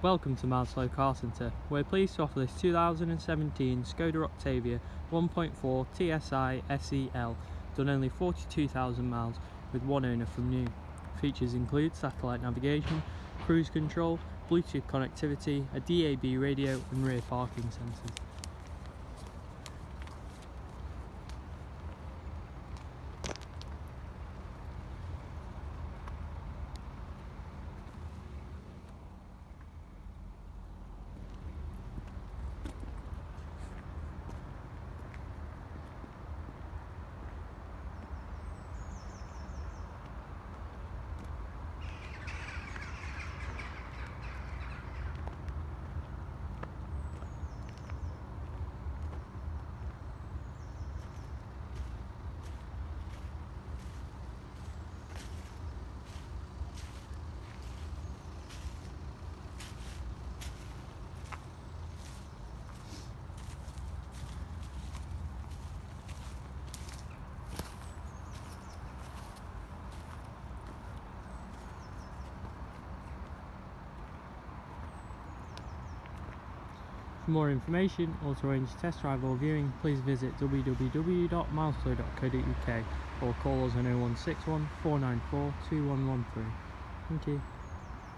Welcome to Mouselow Car Centre. We're pleased to offer this 2017 Skoda Octavia 1.4 TSI SE L, done only 42,000 miles with one owner from new. Features include satellite navigation, cruise control, Bluetooth connectivity, a DAB radio and rear parking sensors. For more information or to arrange a test drive or viewing, please visit www.mouselow.co.uk or call us on 0161 494 2113. Thank you.